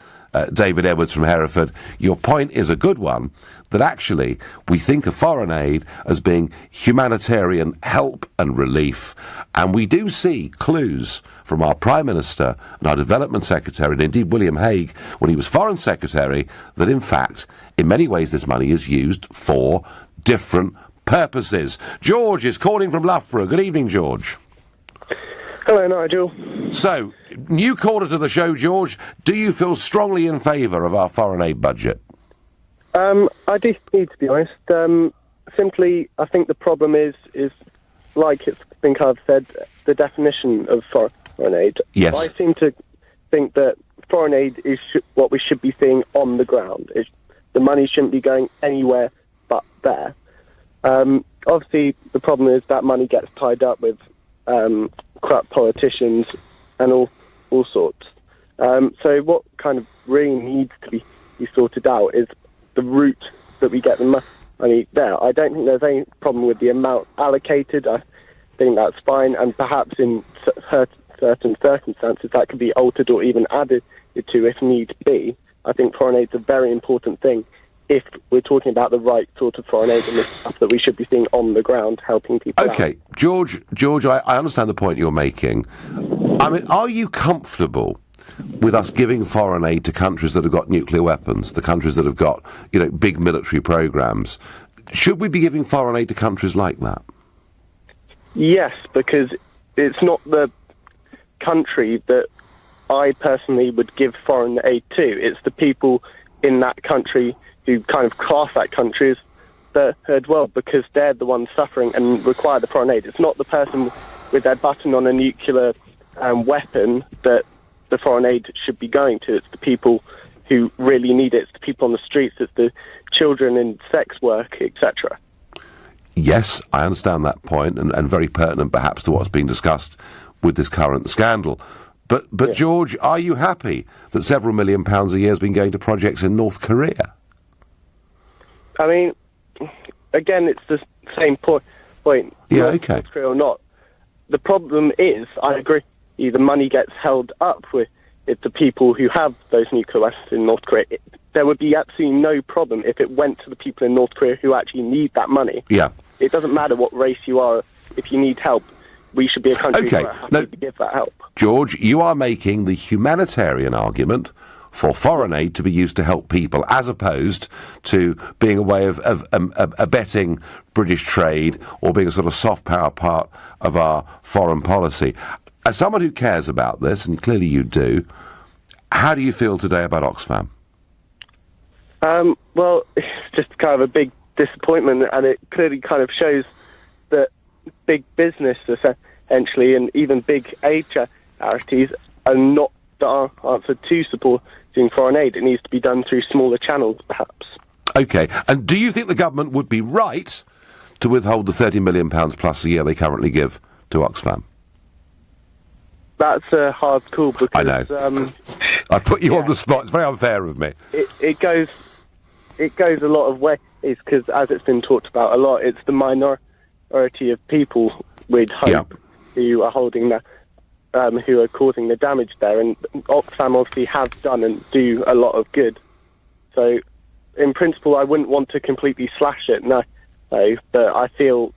David Edwards from Hereford, your point is a good one, that actually we think of foreign aid as being humanitarian help and relief, and we do see clues from our Prime Minister and our Development Secretary, and indeed William Hague when he was Foreign Secretary, that in fact, in many ways this money is used for different purposes. George is calling from Loughborough. Good evening, George. Hello, Nigel. So, new caller to the show, George. Do you feel strongly in favour of our foreign aid budget? I do need to be honest. Simply, I think the problem is like I think I've said, the definition of foreign aid. Yes. I seem to think that foreign aid is what we should be seeing on the ground. The money shouldn't be going anywhere but there. Obviously, the problem is that money gets tied up with corrupt politicians and all sorts. So what kind of really needs to be sorted out is the route that we get the money there. I don't think there's any problem with the amount allocated. I think that's fine, and perhaps in certain circumstances that could be altered or even added to if need be. I think foreign aid is a very important thing if we're talking about the right sort of foreign aid and the stuff that we should be seeing on the ground helping people out. Okay, George, I understand the point you're making. I mean, are you comfortable with us giving foreign aid to countries that have got nuclear weapons, the countries that have got, big military programs? Should we be giving foreign aid to countries like that? Yes, because it's not the country that I personally would give foreign aid to. It's the people in that country who kind of class that country as the third world, because they're the ones suffering and require the foreign aid. It's not the person with their button on a nuclear weapon that the foreign aid should be going to. It's the people who really need it. It's the people on the streets. It's the children in sex work, etc. Yes, I understand that point, and very pertinent perhaps to what's being discussed with this current scandal. But yeah. George, are you happy that several £1 million a year has been going to projects in North Korea? I mean, again, it's the same point. Yeah, okay. North Korea or not. The problem is, I agree, the money gets held up with the people who have those nuclear weapons in North Korea. There would be absolutely no problem if it went to the people in North Korea who actually need that money. Yeah. It doesn't matter what race you are. If you need help, we should be a country Okay, who are happy to give that help. George, you are making the humanitarian argument for foreign aid to be used to help people, as opposed to being a way of abetting British trade or being a sort of soft power part of our foreign policy. As someone who cares about this, and clearly you do, how do you feel today about Oxfam? Well, it's just kind of a big disappointment, and it clearly kind of shows that big business, essentially, and even big aid charities are not the answer to supporting foreign aid. It needs to be done through smaller channels, perhaps. OK, and do you think the government would be right to withhold the £30 million plus a year they currently give to Oxfam? That's a hard call because... I know. I've put you on the spot. It's very unfair of me. It goes a lot of ways because, as it's been talked about a lot, it's the minority of people, we'd hope, who are holding that, who are causing the damage there. And Oxfam obviously have done and do a lot of good. So, in principle, I wouldn't want to completely slash it, no. But I feel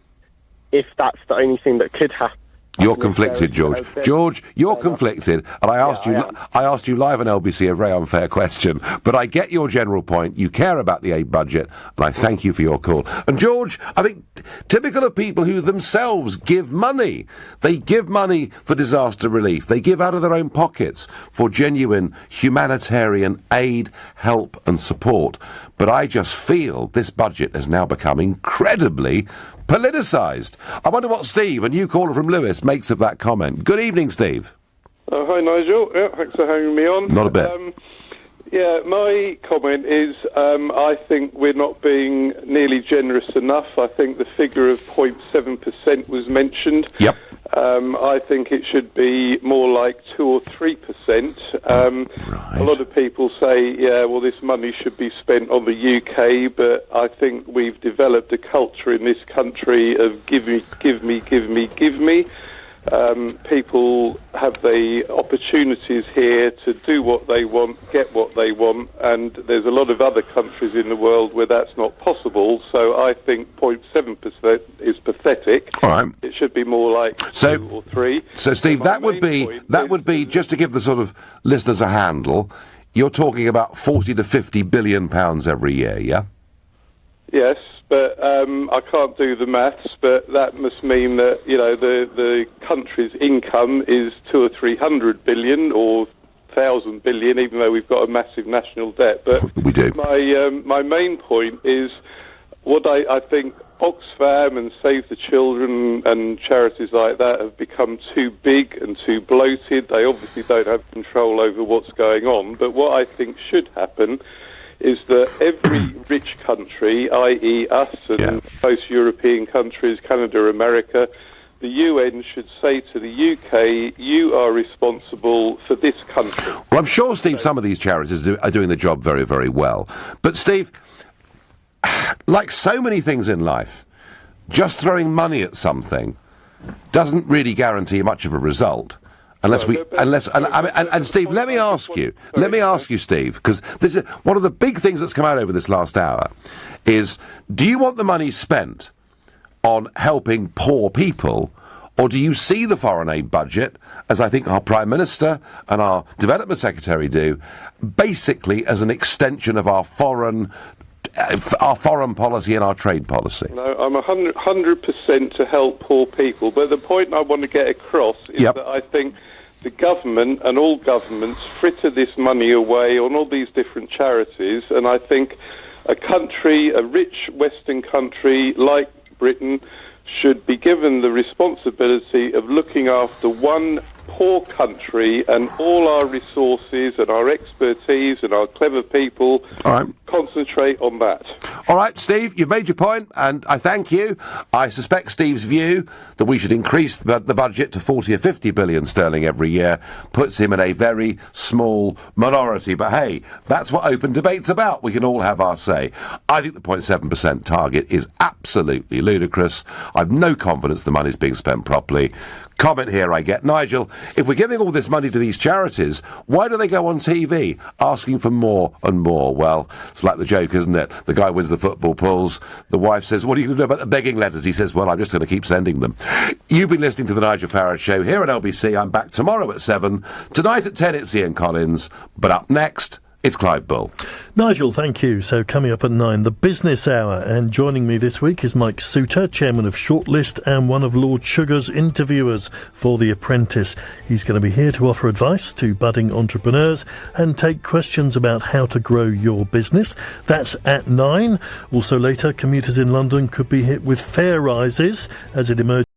if that's the only thing that could happen. You're conflicted, George. George, you're conflicted, and I asked you live on LBC a very unfair question, but I get your general point. You care about the aid budget, and I thank you for your call. And George, I think typical of people who themselves give money. They give money for disaster relief. They give out of their own pockets for genuine humanitarian aid, help, and support. But I just feel this budget has now become incredibly politicised. I wonder what Steve, a new caller from Lewis, makes of that comment. Good evening, Steve. Hi, Nigel. Thanks for having me on. Not a bit. My comment is I think we're not being nearly generous enough. I think the figure of 0.7% was mentioned. Yep. I think it should be more like 2 or 3%. A lot of people say, this money should be spent on the UK, but I think we've developed a culture in this country of give me, give me, give me, give me. People have the opportunities here to do what they want, get what they want, and there's a lot of other countries in the world where that's not possible, so I think 0.7% is pathetic. All right. It should be more like 2 or 3. So, Steve, that would be, just to give the sort of listeners a handle, you're talking about 40 to 50 billion pounds every year, yeah? Yes, but I can't do the maths, but that must mean that, the country's income is 200 or 300 billion or 1,000 billion, even though we've got a massive national debt. But we do. My main point is what I think Oxfam and Save the Children and charities like that have become too big and too bloated. They obviously don't have control over what's going on. But what I think should happen is that every rich country, i.e. us and most European countries, Canada, America, the UN should say to the UK, you are responsible for this country. Well, I'm sure, Steve, some of these charities are doing the job very, very well. But, Steve, like so many things in life, just throwing money at something doesn't really guarantee much of a result. And Steve, let me ask you, Steve, because this is one of the big things that's come out over this last hour is, do you want the money spent on helping poor people, or do you see the foreign aid budget, as I think our Prime Minister and our Development Secretary do, basically as an extension of our foreign policy and our trade policy? No, I'm 100% to help poor people, but the point I want to get across is that I think the government and all governments fritter this money away on all these different charities, and I think a rich Western country like Britain should be given the responsibility of looking after one poor country, and all our resources and our expertise and our clever people concentrate on that. All right, Steve, you've made your point, and I thank you. I suspect Steve's view that we should increase the budget to 40 or 50 billion sterling every year puts him in a very small minority. But hey, that's what open debate's about. We can all have our say. I think the 0.7% target is absolutely ludicrous. I've no confidence the money's being spent properly. comment here I get. Nigel, if we're giving all this money to these charities, why do they go on TV asking for more and more? Well, it's like the joke, isn't it? The guy wins the football pools. The wife says, what are you going to do about the begging letters? He says, well, I'm just going to keep sending them. You've been listening to the Nigel Farage Show here at LBC. I'm back tomorrow at 7. Tonight at 10, it's Ian Collins. But up next, it's Clive Bull. Nigel, thank you. So coming up at 9, the Business Hour. And joining me this week is Mike Souter, chairman of Shortlist and one of Lord Sugar's interviewers for The Apprentice. He's going to be here to offer advice to budding entrepreneurs and take questions about how to grow your business. That's at 9. Also later, commuters in London could be hit with fare rises as it emerges